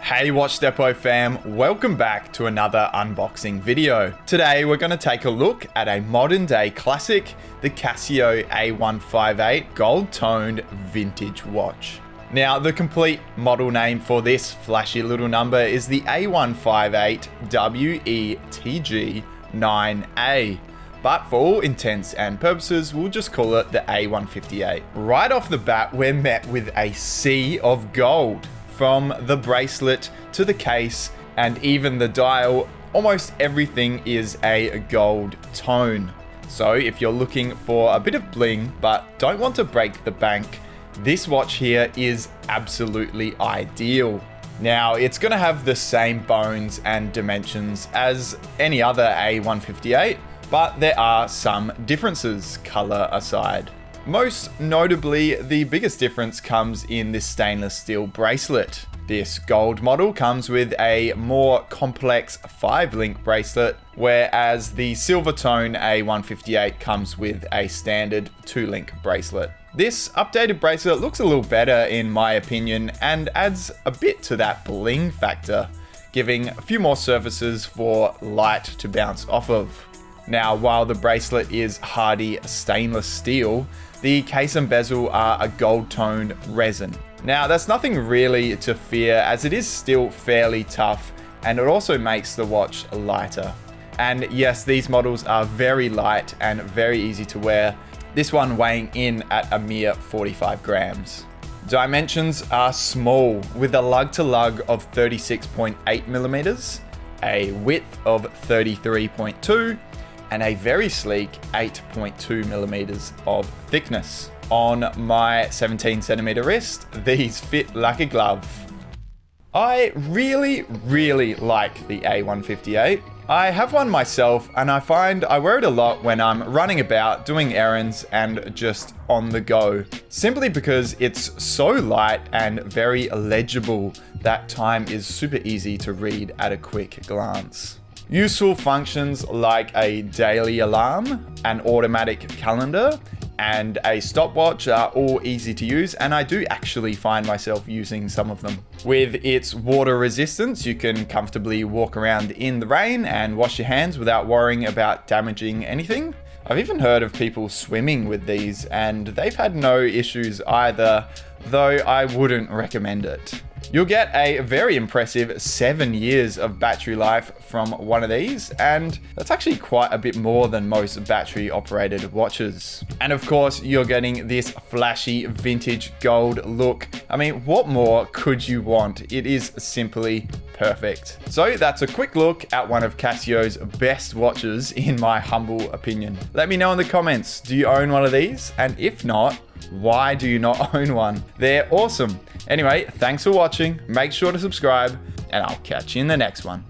Hey Watch Depot fam, welcome back to another unboxing video. Today we're going to take a look at a modern day classic, the Casio A158 gold toned vintage watch. Now the complete model name for this flashy little number is the A158WETG-9A. But for all intents and purposes, we'll just call it the A158. Right off the bat, we're met with a sea of gold. From the bracelet to the case and even the dial, almost everything is a gold tone. So if you're looking for a bit of bling but don't want to break the bank, this watch here is absolutely ideal. Now it's going to have the same bones and dimensions as any other A158, but there are some differences, color aside. Most notably, the biggest difference comes in this stainless steel bracelet. This gold model comes with a more complex 5-link bracelet, whereas the silver tone A158 comes with a standard 2-link bracelet. This updated bracelet looks a little better in my opinion and adds a bit to that bling factor, giving a few more surfaces for light to bounce off of. Now, while the bracelet is hardy stainless steel, the case and bezel are a gold-toned resin. Now, that's nothing really to fear as it is still fairly tough, and it also makes the watch lighter. And yes, these models are very light and very easy to wear, this one weighing in at a mere 45 grams. Dimensions are small, with a lug-to-lug of 36.8 millimeters, a width of 33.2, and a very sleek 8.2 millimeters of thickness. On my 17 centimeter wrist, these fit like a glove. I really like the A158. I have one myself and I find I wear it a lot when I'm running about, doing errands, and just on the go. Simply because it's so light and very legible that time is super easy to read at a quick glance. Useful functions like a daily alarm, an automatic calendar, and a stopwatch are all easy to use, and I do actually find myself using some of them. With its water resistance, you can comfortably walk around in the rain and wash your hands without worrying about damaging anything. I've even heard of people swimming with these, and they've had no issues either, though I wouldn't recommend it. You'll get a very impressive 7 years of battery life from one of these, and that's actually quite a bit more than most battery operated watches. And of course, you're getting this flashy vintage gold look. I mean, what more could you want? It is simply perfect. So that's a quick look at one of Casio's best watches in my humble opinion. Let me know in the comments, do you own one of these? And if not, why do you not own one? They're awesome. Anyway, thanks for watching. Make sure to subscribe, and I'll catch you in the next one.